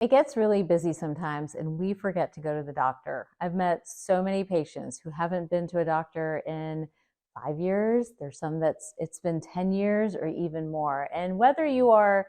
It gets really busy sometimes and we forget to go to the doctor. I've met so many patients who haven't been to a doctor in 5 years. There's some it's been 10 years or even more. And whether you are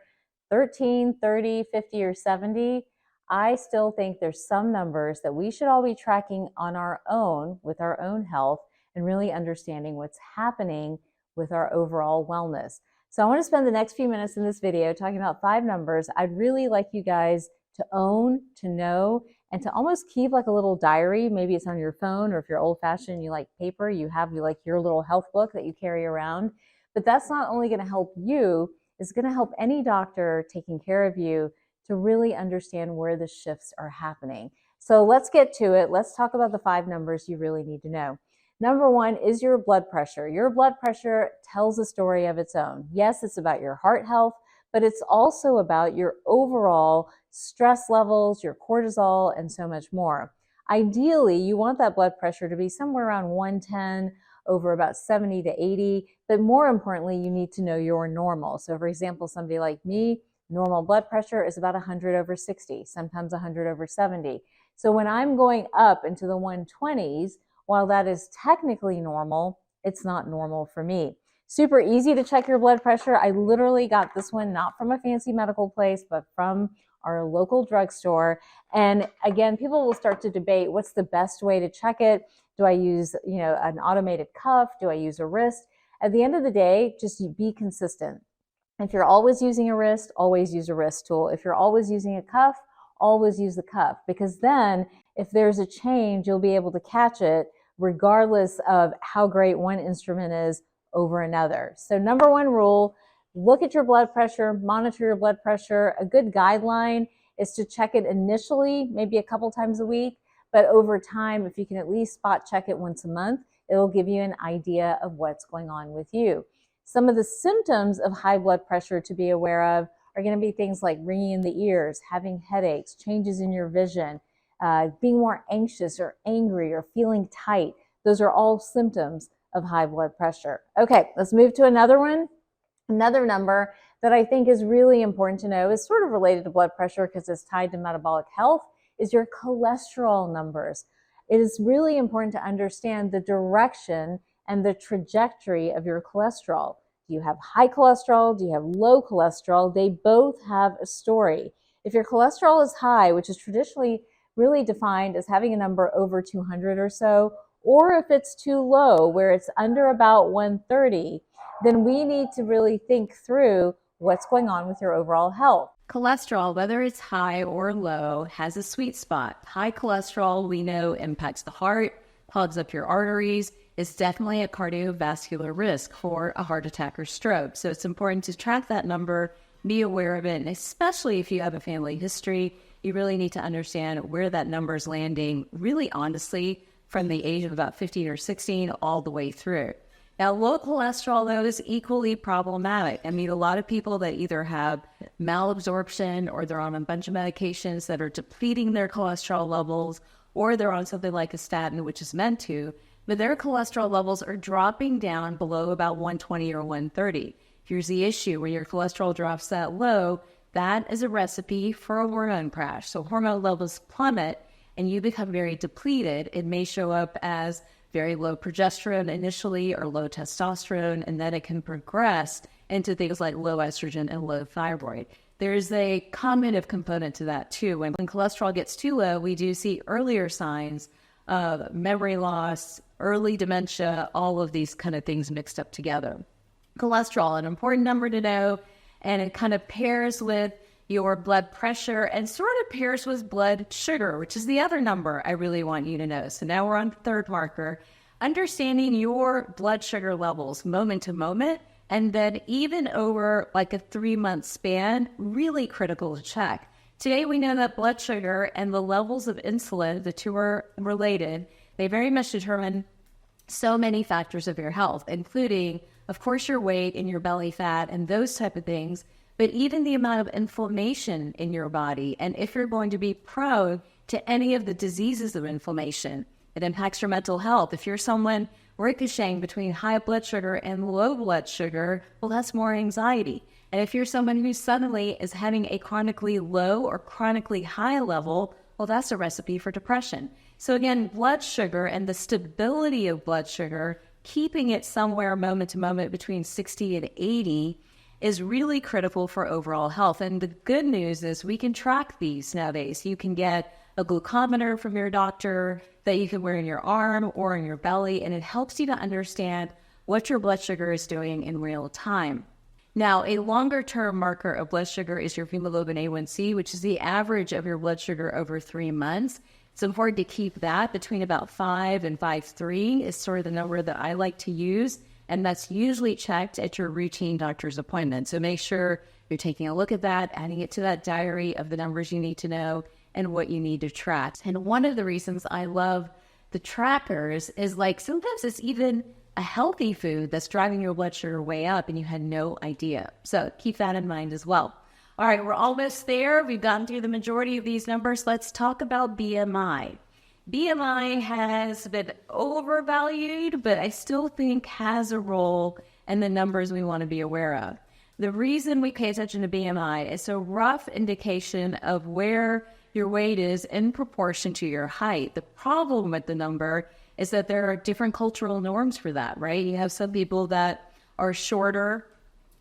13, 30, 50, or 70, I still think there's some numbers that we should all be tracking on our own with our own health and really understanding what's happening with our overall wellness. So I want to spend the next few minutes in this video talking about 5 numbers I'd really like you guys to own, to know, and to almost keep like a little diary. Maybe it's on your phone, or if you're old fashioned and you like paper, you have like your little health book that you carry around. But that's not only going to help you, it's going to help any doctor taking care of you to really understand where the shifts are happening. So let's get to it. Let's talk about the 5 numbers you really need to know. Number 1 is your blood pressure. Your blood pressure tells a story of its own. Yes, it's about your heart health, but it's also about your overall stress levels, your cortisol, and so much more. Ideally, you want that blood pressure to be somewhere around 110 over about 70 to 80, but more importantly, you need to know your normal. So for example, somebody like me, normal blood pressure is about 100 over 60, sometimes 100 over 70. So when I'm going up into the 120s, while that is technically normal, it's not normal for me. Super easy to check your blood pressure. I literally got this one not from a fancy medical place, but from our local drugstore. And again, people will start to debate what's the best way to check it. Do I use, an automated cuff? Do I use a wrist? At the end of the day, just be consistent. If you're always using a wrist, always use a wrist tool. If you're always using a cuff, always use the cuff, because then if there's a change, you'll be able to catch it regardless of how great one instrument is over another. So number 1 rule, look at your blood pressure, monitor your blood pressure. A good guideline is to check it initially, maybe a couple times a week, but over time, if you can at least spot check it once a month, it'll give you an idea of what's going on with you. Some of the symptoms of high blood pressure to be aware of are going to be things like ringing in the ears, having headaches, changes in your vision, being more anxious or angry or feeling tight. Those are all symptoms of high blood pressure. Okay, let's move to another one. Another number that I think is really important to know is sort of related to blood pressure because it's tied to metabolic health is your cholesterol numbers. It is really important to understand the direction and the trajectory of your cholesterol. Do you have high cholesterol? Do you have low cholesterol? They both have a story. If your cholesterol is high, which is traditionally really defined as having a number over 200 or so, or if it's too low, where it's under about 130, then we need to really think through what's going on with your overall health. Cholesterol, whether it's high or low, has a sweet spot. High cholesterol, we know, impacts the heart, clogs up your arteries. It's definitely a cardiovascular risk for a heart attack or stroke. So it's important to track that number, be aware of it, and especially if you have a family history, you really need to understand where that number is landing, really honestly, from the age of about 15 or 16 all the way through. Now, low cholesterol, though, is equally problematic. I mean, a lot of people that either have malabsorption or they're on a bunch of medications that are depleting their cholesterol levels, or they're on something like a statin, which is meant to, but their cholesterol levels are dropping down below about 120 or 130. Here's the issue: when your cholesterol drops that low, that is a recipe for a hormone crash. So hormone levels plummet and you become very depleted. It may show up as very low progesterone initially or low testosterone, and then it can progress into things like low estrogen and low thyroid. There's a cognitive component to that too. When cholesterol gets too low, we do see earlier signs of memory loss, early dementia, all of these kind of things mixed up together. Cholesterol, an important number to know, and it kind of pairs with your blood pressure and sort of pairs with blood sugar, which is the other number I really want you to know. So now we're on the third marker, understanding your blood sugar levels moment to moment, and then even over like a 3-month span, really critical to check. Today we know that blood sugar and the levels of insulin, the two are related. They very much determine so many factors of your health, including, of course, your weight and your belly fat and those type of things, but even the amount of inflammation in your body. And if you're going to be prone to any of the diseases of inflammation, it impacts your mental health. If you're someone ricocheting between high blood sugar and low blood sugar, well, that's more anxiety. And if you're someone who suddenly is having a chronically low or chronically high level, well, that's a recipe for depression. So again, blood sugar and the stability of blood sugar, keeping it somewhere moment to moment between 60 and 80 is really critical for overall health. And the good news is we can track these nowadays. You can get a glucometer from your doctor that you can wear in your arm or in your belly, and it helps you to understand what your blood sugar is doing in real time. Now, a longer-term marker of blood sugar is your hemoglobin A1C, which is the average of your blood sugar over 3 months. It's important to keep that between about 5 and 5.3 is sort of the number that I like to use, and that's usually checked at your routine doctor's appointment. So make sure you're taking a look at that, adding it to that diary of the numbers you need to know and what you need to track. And one of the reasons I love the trackers is like sometimes it's even a healthy food that's driving your blood sugar way up and you had no idea. So keep that in mind as well. All right, we're almost there. We've gotten through the majority of these numbers. Let's talk about BMI. BMI has been overvalued, but I still think has a role in the numbers we want to be aware of. The reason we pay attention to BMI is a rough indication of where your weight is in proportion to your height. The problem with the number is that there are different cultural norms for that, right? You have some people that are shorter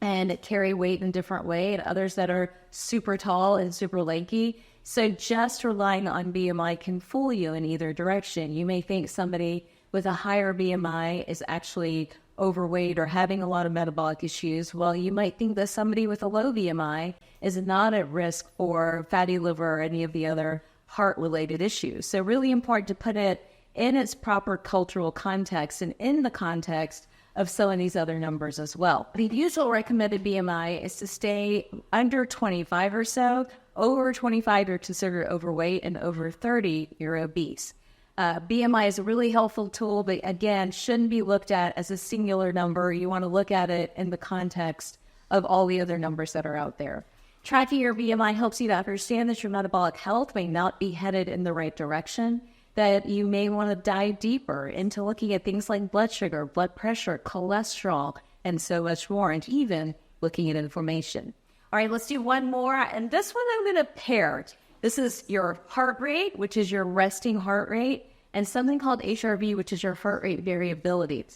and carry weight in a different way, and others that are super tall and super lanky. So just relying on BMI can fool you in either direction. You may think somebody with a higher BMI is actually overweight or having a lot of metabolic issues. Well, you might think that somebody with a low BMI is not at risk for fatty liver or any of the other heart-related issues. So really important to put it in its proper cultural context and in the context of some of these other numbers as well. The usual recommended BMI is to stay under 25 or so. Over 25, you're considered overweight, and over 30, you're obese. BMI is a really helpful tool, but again, shouldn't be looked at as a singular number. You want to look at it in the context of all the other numbers that are out there. Tracking your BMI helps you to understand that your metabolic health may not be headed in the right direction, that you may want to dive deeper into looking at things like blood sugar, blood pressure, cholesterol, and so much more, and even looking at inflammation. All right, let's do one more, and this one I'm going to pair. This is your heart rate, which is your resting heart rate, and something called HRV, which is your heart rate variability.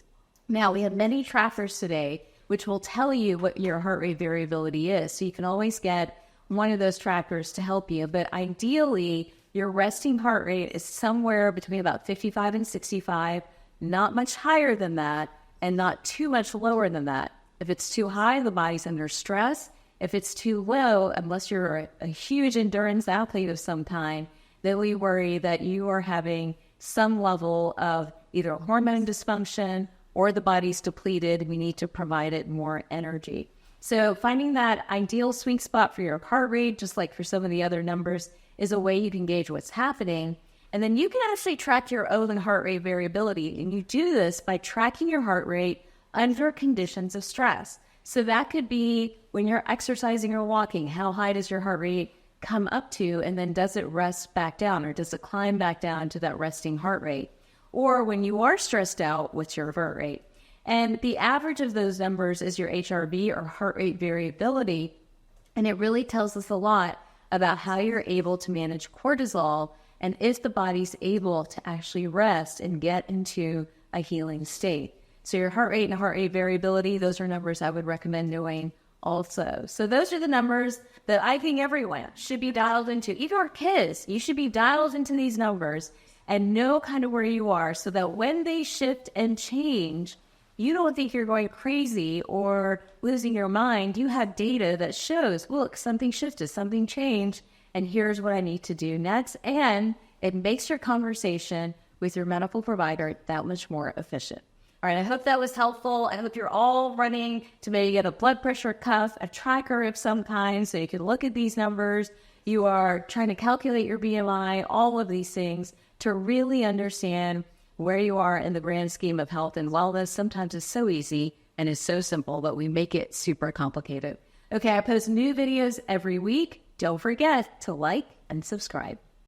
Now, we have many trackers today which will tell you what your heart rate variability is, so you can always get one of those trackers to help you, but ideally, your resting heart rate is somewhere between about 55 and 65, not much higher than that, and not too much lower than that. If it's too high, the body's under stress. If it's too low, unless you're a huge endurance athlete of some kind, then we worry that you are having some level of either hormone dysfunction or the body's depleted. We need to provide it more energy. So finding that ideal sweet spot for your heart rate, just like for some of the other numbers, is a way you can gauge what's happening. And then you can actually track your own heart rate variability. And you do this by tracking your heart rate under conditions of stress. So that could be when you're exercising or walking, how high does your heart rate come up to, and then does it rest back down, or does it climb back down to that resting heart rate? Or when you are stressed out, what's your heart rate? And the average of those numbers is your HRV, or heart rate variability. And it really tells us a lot about how you're able to manage cortisol and if the body's able to actually rest and get into a healing state. So your heart rate and heart rate variability, those are numbers I would recommend knowing also. So those are the numbers that I think everyone should be dialed into. Even our kids, you should be dialed into these numbers and know kind of where you are, so that when they shift and change, you don't think you're going crazy or losing your mind. You have data that shows, look, something shifted, something changed, and here's what I need to do next. And it makes your conversation with your medical provider that much more efficient. All right, I hope that was helpful. I hope you're all running to maybe get a blood pressure cuff, a tracker of some kind, so you can look at these numbers. You are trying to calculate your BMI, all of these things, to really understand where you are in the grand scheme of health and wellness. Sometimes it's so easy and it's so simple, but we make it super complicated. Okay, I post new videos every week. Don't forget to like and subscribe.